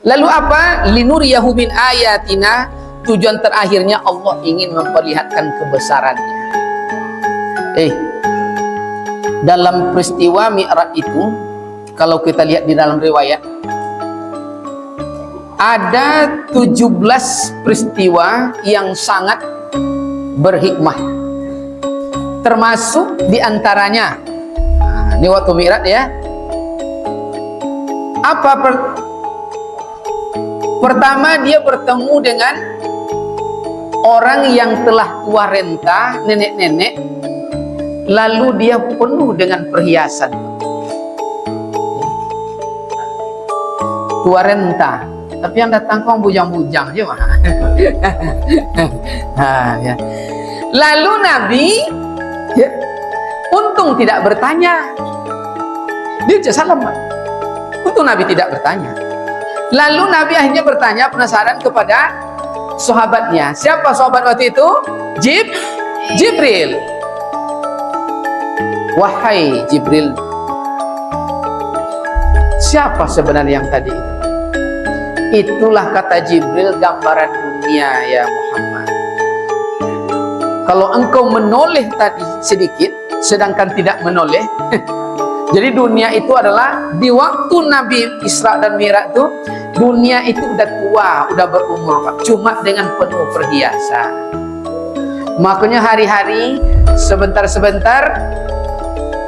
Lalu apa? Linuriyahu min ayatina, tujuan terakhirnya Allah ingin memperlihatkan kebesarannya. Dalam peristiwa Mi'raj itu, kalau kita lihat di dalam riwayat, ada 17 peristiwa yang sangat berhikmah. Termasuk diantaranya, ini waktu Mi'raj ya. Pertama, dia bertemu dengan orang yang telah tua renta, nenek-nenek, lalu dia penuh dengan perhiasan. Tua renta, tapi yang datang kok bujang-bujang aja mah. Ya. Lalu Nabi, ya, untung tidak bertanya. Dia salam. Untung Nabi tidak bertanya. Lalu Nabi akhirnya bertanya, penasaran kepada sahabatnya. Siapa sahabat waktu itu? Jibril. Wahai Jibril, siapa sebenarnya yang tadi itu? Itulah kata Jibril gambaran dunia ya Muhammad. Kalau engkau menoleh tadi sedikit, sedangkan tidak menoleh. Jadi dunia itu adalah di waktu Nabi Isra dan Mi'raj itu, dunia itu udah tua, udah berumur, Pak. Cuma dengan penuh perhiasan. Makanya hari-hari sebentar-sebentar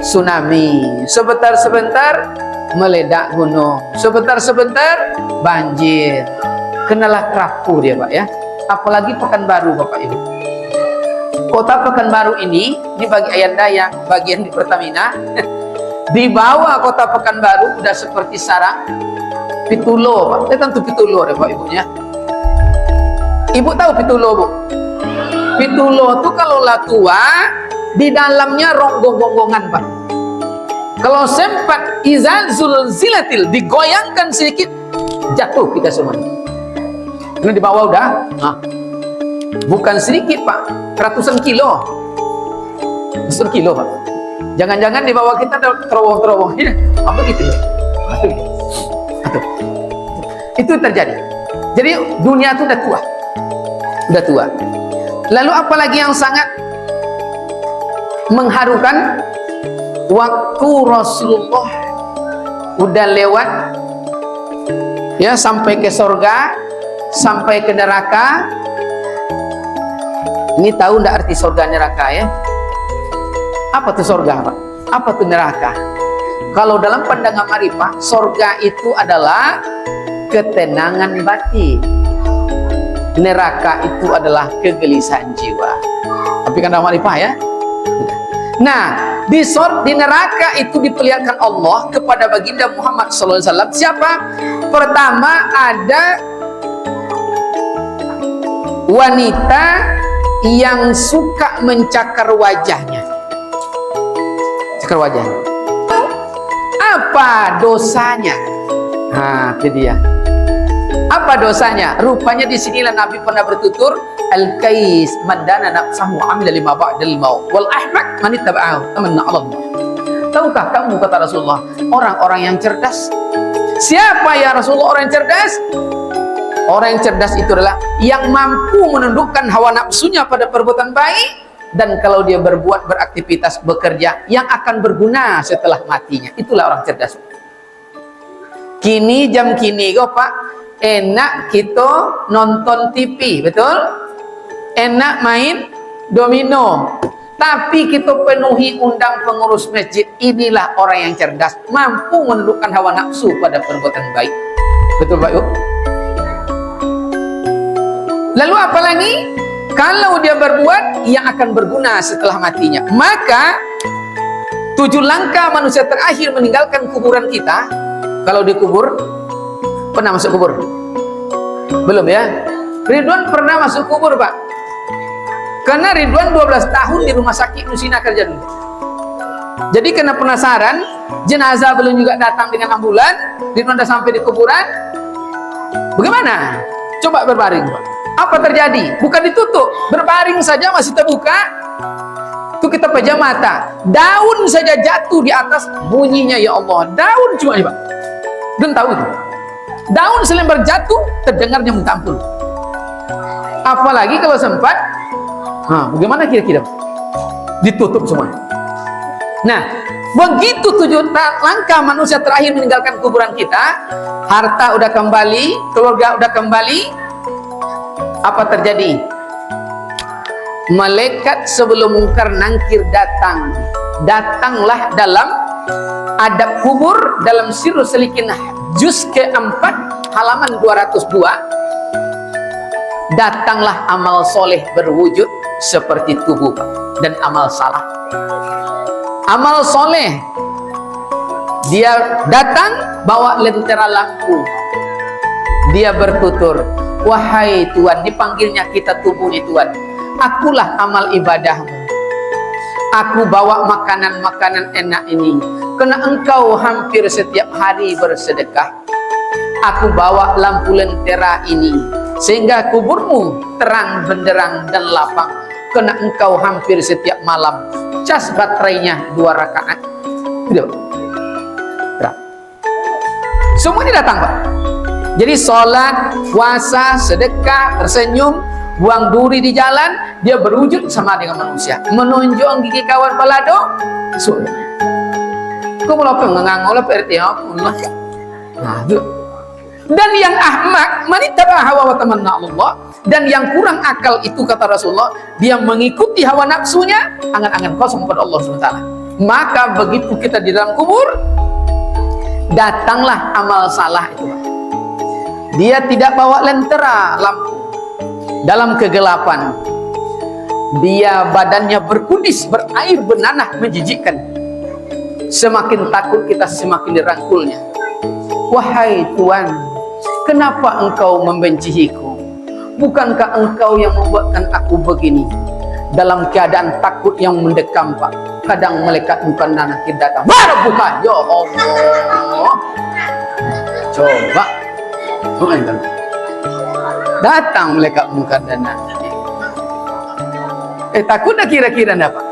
tsunami, sebentar-sebentar meledak gunung, sebentar-sebentar banjir. Kenalah rapuh dia, Pak ya. Apalagi Pekanbaru, Bapak Ibu. Kota Pekanbaru ini bagi Ayanda yang bagian di Pertamina. Di bawah kota Pekanbaru udah seperti sarang Pitulo, Pak. Tentu Pitulo ya Pak Ibunya. Ibu tahu Pitulo, Bu? Pitulo itu kalau lah tua, di dalamnya ronggong-gonggongan, Pak. Kalau sempat izan zulzilatil, digoyangkan sedikit, jatuh kita semua. Ini di bawah udah, bukan sedikit, Pak. Ratusan kilo. Ratusan kilo, Pak. Jangan-jangan di bawah kita ada terowong-terowong. Apa gitu ya? Itu terjadi. Jadi dunia itu udah tua. Udah tua. Lalu apalagi yang sangat mengharukan? Waktu Rasulullah udah lewat ya, sampai ke surga, sampai ke neraka. Ini tahu enggak arti surga neraka ya? Apa tuh surga, Pak? Apa tuh neraka? Kalau dalam pandangan Ma'rifah, surga itu adalah ketenangan batin. Neraka itu adalah kegelisahan jiwa. Tapi kan dalam Ma'rifah ya. Nah, di neraka itu diperlihatkan Allah kepada baginda Muhammad SAW. Siapa? Pertama ada wanita yang suka mencakar wajahnya. Cakar wajah. Apa dosanya? Nah, itu dia. Apa dosanya? Rupanya di sinilah Nabi pernah bertutur, al-kais mandana nafsahu amila lima ba'dal maut wal ahmak man ittaba'ahu tamanna 'ala Allah. Tahukah kamu, kata Rasulullah, orang-orang yang cerdas? Siapa ya Rasulullah orang yang cerdas? Orang yang cerdas itu adalah yang mampu menundukkan hawa nafsunya pada perbuatan baik, dan kalau dia berbuat, beraktivitas, bekerja yang akan berguna setelah matinya. Itulah orang cerdas. Kini jam kini kok Pak, enak kita nonton TV, betul? Enak main domino, tapi kita penuhi undang pengurus masjid. Inilah orang yang cerdas, mampu menundukkan hawa nafsu pada perbuatan baik. Betul Pak Yuk? Lalu apa lagi? Kalau dia berbuat yang akan berguna setelah matinya. Maka 7 langkah manusia terakhir meninggalkan kuburan kita. Kalau dikubur, pernah masuk kubur? Belum ya? Ridwan pernah masuk kubur, Pak. Karena Ridwan 12 tahun di rumah sakit Nusina kerja dulu. Jadi karena penasaran, jenazah belum juga datang dengan ambulan, Ridwan sudah sampai di kuburan. Bagaimana? Coba berbaring, Pak. Apa terjadi? Bukan ditutup, berbaring saja masih terbuka. Itu kita pejam mata, daun saja jatuh di atas, bunyinya ya Allah, daun cuma ini Pak. Dan tahu itu. daun selembar jatuh, terdengarnya minta ampun. Apalagi kalau sempat, bagaimana kira-kira? Ditutup semua. Nah, begitu 7 langkah manusia terakhir meninggalkan kuburan kita, harta udah kembali, keluarga udah kembali, apa terjadi? Malaikat sebelum mungkar nangkir datang. Datanglah dalam adab kubur, dalam Sirrus Salikin juz ke-4 halaman 202. Datanglah amal soleh berwujud seperti tubuh dan amal salah. Amal soleh, dia datang bawa lentera lampu, dia bertutur, wahai Tuhan, dipanggilnya kita tubuh ini Tuhan, akulah amal ibadahmu, aku bawa makanan-makanan enak ini karena engkau hampir setiap hari bersedekah. Aku bawa lampu lentera ini sehingga kuburmu terang benderang dan lapang karena engkau hampir setiap malam cas baterainya 2 rakaat. Gitu. Semuanya datang Pak. Jadi sholat, puasa, sedekah, tersenyum, buang duri di jalan, dia berwujud sama dengan manusia. Menunjuk gigi kawan balado, sudah. Kau mau apa ngangol apa RT? Nah, itu. Dan yang ahmak manitaba hawa wa tamanna Allah, dan yang kurang akal itu kata Rasulullah, dia mengikuti hawa nafsunya, angan-angan kosong kepada Allah SWT. Maka begitu kita di dalam kubur, datanglah amal salah itu. Dia tidak bawa lentera lampu dalam kegelapan, dia badannya berkudis, berair benanah menjijikkan. Semakin takut kita, semakin dirangkulnya. Wahai Tuhan, kenapa engkau membenciku? Bukankah engkau yang membuatkan aku begini? Dalam keadaan takut yang mendekam Pak, kadang malaikat bukan nakir datang, baru buka, ya Allah. Coba datang malaikat bukan dan nakir. Takut dah kira-kira dah Pak.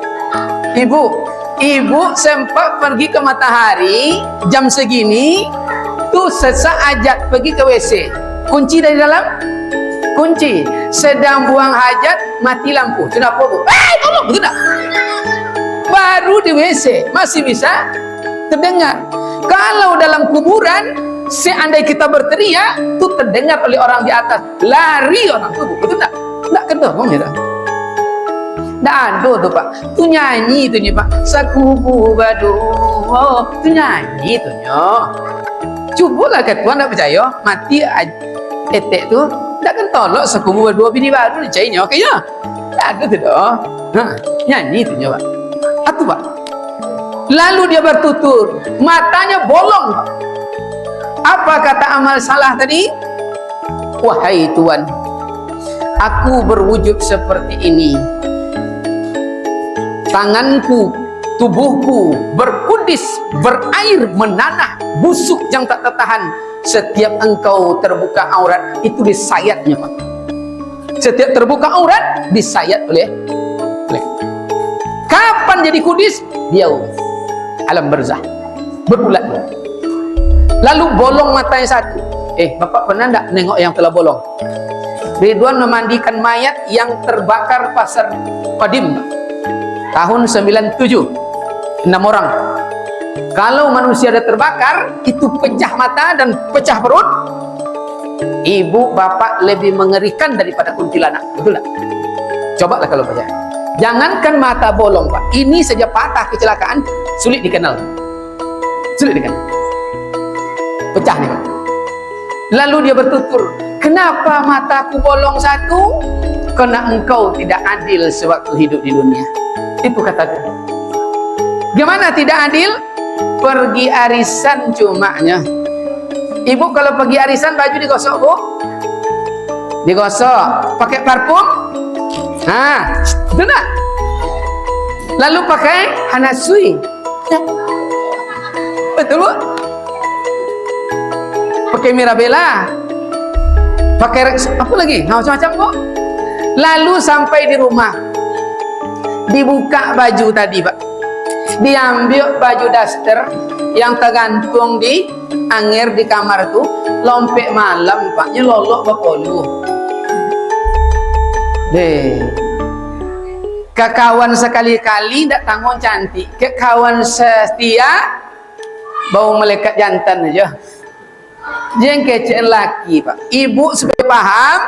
Ibu sempat pergi ke matahari jam segini, tuh sesaat pergi ke WC, kunci dari dalam, kunci, sedang buang hajat, mati lampu, kenapa Bu? Tolong, betul tak? Baru di WC masih bisa terdengar. Kalau dalam kuburan, seandainya kita berteriak, tuh terdengar oleh orang di atas, lari orang tubuh, betul tak? Tak ketemu ya. Dah ada tuh Pak, tu nyanyi tu Pak, sakubu badu, tu nyanyi tu nyo. Cubalah kat Tuhan tak percaya, mati etek tu, tak kan tolak sakubu badu bini baru ni cai nyo kaya. Tak ada tu dah. Nyanyi tu nyo Pak. Atu Pak. Lalu dia bertutur, matanya bolong Pak. Apa kata amal salah tadi? Wahai Tuhan, aku berwujud seperti ini. Tanganku, tubuhku berkudis, berair menanah, busuk yang tak tertahan. Setiap engkau terbuka aurat, itu disayatnya Pak. Setiap terbuka aurat, disayat oleh. Kapan jadi kudis? Dia alam barzah, berulat. Lalu bolong matanya satu. Bapak pernah tak nengok yang telah bolong? Ridwan memandikan mayat yang terbakar pasar Qadim tahun 97, 6 orang. Kalau manusia ada terbakar, itu pecah mata dan pecah perut. Ibu bapak lebih mengerikan daripada kuntilanak, betul tak? Cobalah kalau percaya. Jangankan mata bolong Pak, ini saja patah kecelakaan, sulit dikenal. Sulit dikenal. Pecah nih Pak. Lalu dia bertutur, kenapa mataku bolong satu? Karena engkau tidak adil sewaktu hidup di dunia. Itu katakan. Gimana tidak adil? Pergi arisan cumanya. Ibu kalau pergi arisan baju digosok Bu? Digosok. Pakai parfum? Betul tak? Lalu pakai hanasui. Betul Bu? Pakai Mirabella. Pakai apa lagi? Macam-macam Bu. Lalu sampai di rumah, dibuka baju tadi Pak, Diambil baju daster yang tergantung di angir di kamar tuh, lompek malam Pak, nyelolok bapolu. Kekawan sekali-kali ndak tanggung cantik, kekawan setia bau malaikat jantan aja. Jangan kecil laki Pak. Ibu supaya paham,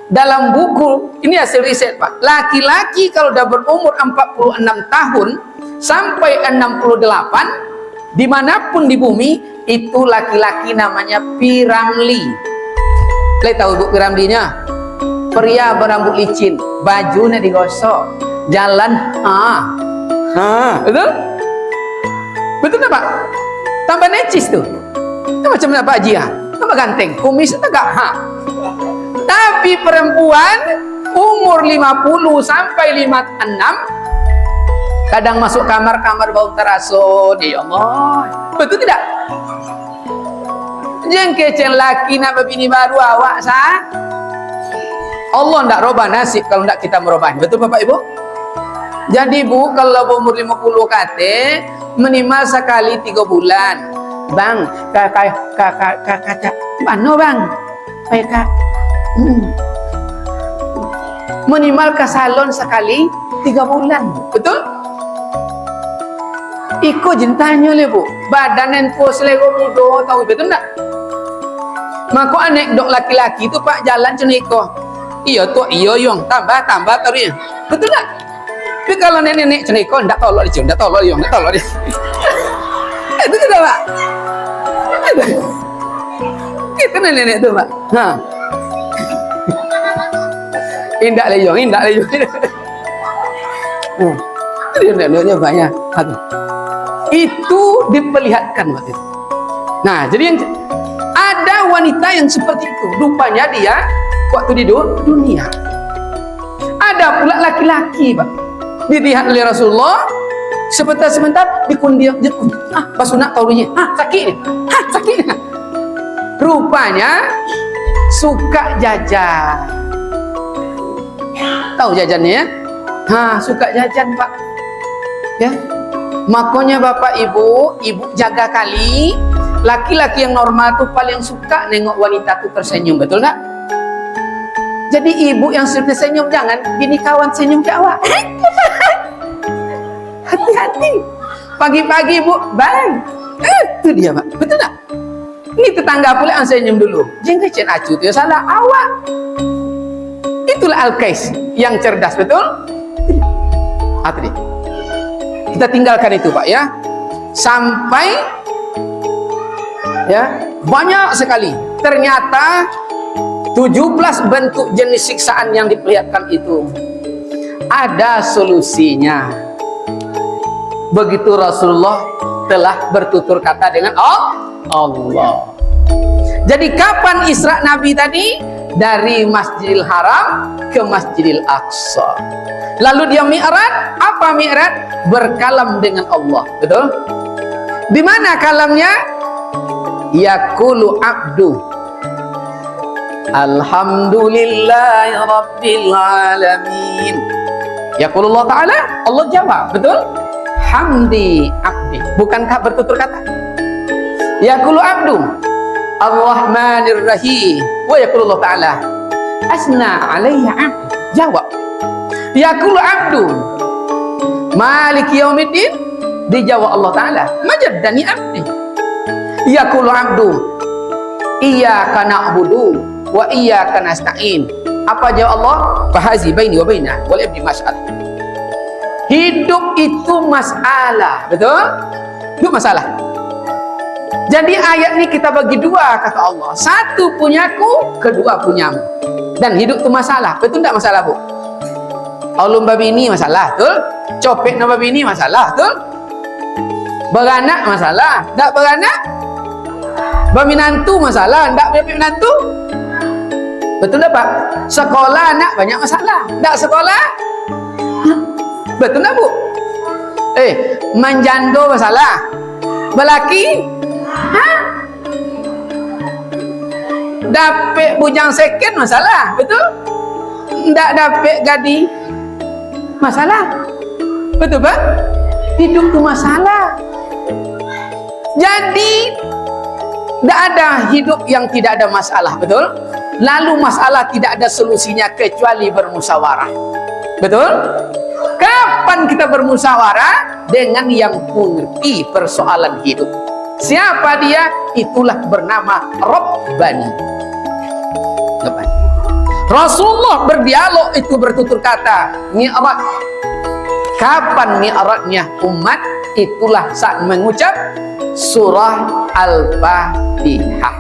dalam buku ini hasil riset Pak, laki-laki kalau udah berumur 46 tahun sampai 68 dimanapun di bumi itu laki-laki namanya Piramli. Kalian tahu Bu Piramlinya? Pria berambut licin, bajunya digosok, jalan betul? Betul tak Pak? Tambah necis tuh. Itu macam apa Haji ya? Tambah ganteng, kumis tegak Tapi perempuan umur 50 sampai 56 kadang masuk kamar bau terasun, ya Allah. Betul tidak? Jangan kecil laki nak bini baru awak sah. Allah tidak robah nasib kalau tidak kita merubah. Betul Bapak Ibu? Jadi Bu, kalau umur 50 kate minimal sekali 3 bulan. Bang, kakak mana bang? Kak. Minimal ke salon sekali 3 bulan. Betul? Iko jentanya le Bu. Badan ento selego mudo tahu betul tak? Maka anekdot laki-laki itu Pak jalan ceniko. Iya tuh, iya yung tambah tadi. Betul tak? Tapi kalau nenek ceniko ndak tolok dia, ndak tolok dia. Itu tidak Pak. Itu nenek itu Pak. Indak leyong. Dia neneknya banyak. Itu diperlihatkan waktu itu. Nah, jadi yang ada wanita yang seperti itu. Rupanya dia waktu di dunia. Ada pula laki-laki, Pak. Dilihat oleh Rasulullah, sebentar dikundiang, basunak taurinya. Sakit. Rupanya suka jajan. Tahu jajannya ya? Suka jajan, Pak. Ya. Makanya Bapak Ibu jaga kali. Laki-laki yang normal tuh paling suka nengok wanita tuh tersenyum, betul nggak? Jadi ibu yang sudah senyum, jangan bini kawan senyum ke awak. Hati-hati. Pagi-pagi Bu, bang. Itu dia Pak, betul nggak? Ini tetangga pula yang senyum dulu. Jangan kecil acu itu salah awak. Itulah Al-Qais yang cerdas, betul? Hati. Kita tinggalkan itu Pak ya. Sampai ya banyak sekali. Ternyata 17 bentuk jenis siksaan yang diperlihatkan itu ada solusinya. Begitu Rasulullah telah bertutur kata dengan Allah. Jadi kapan Isra Nabi tadi? Dari Masjidil Haram ke Masjidil Aqsa. Lalu dia mi'raj. Apa mi'raj? Berkalam dengan Allah. Betul? Di mana kalamnya? Yaqulu abdu alhamdulillahi rabbil alamin. Yaqulullah ta'ala, Allah jawab. Betul? Hamdi abdi. Bukankah bertutur kata? Yaqulu abdu Ar-Rahmanir Rahim. Wa yaqulullah ta'ala asna alaihi abdi. Jawab. Yaqulu abdu Maliki yaumiddin. Dijawab Allah Ta'ala majaddani abdi. Yaqulu abdu iyyaka na'budu wa iyyaka nasta'in. Apa jawab Allah? Fahazi baini wa baina wal abdi mas'al. Hidup itu masalah, betul? Itu masalah. Jadi ayat ini kita bagi dua, kata Allah. Satu punyaku, kedua punyamu. Dan hidup itu masalah. Betul tidak masalah, Bu? Aulum babi ini masalah, betul? Copet nama babi ini masalah, betul? Beranak masalah. Tak beranak? Berminantu masalah. Tak berminantu? Betul tak, Pak? Sekolah anak banyak masalah. Tak sekolah? Betul tak, Bu? Menjando masalah. Belaki? Dapet bujang second masalah, betul? Tak dapet gadi masalah, betul Pak? hidup itu masalah. Jadi tidak ada hidup yang tidak ada masalah, betul? Lalu masalah tidak ada solusinya kecuali bermusyawarah, betul? Kapan kita bermusyawarah? Dengan yang mengerti persoalan hidup. Siapa dia? Itulah bernama Rabbani. Rasulullah berdialog itu bertutur kata mi'raj. Kapan mi'rajnya umat? Itulah saat mengucap surah Al-Fatihah.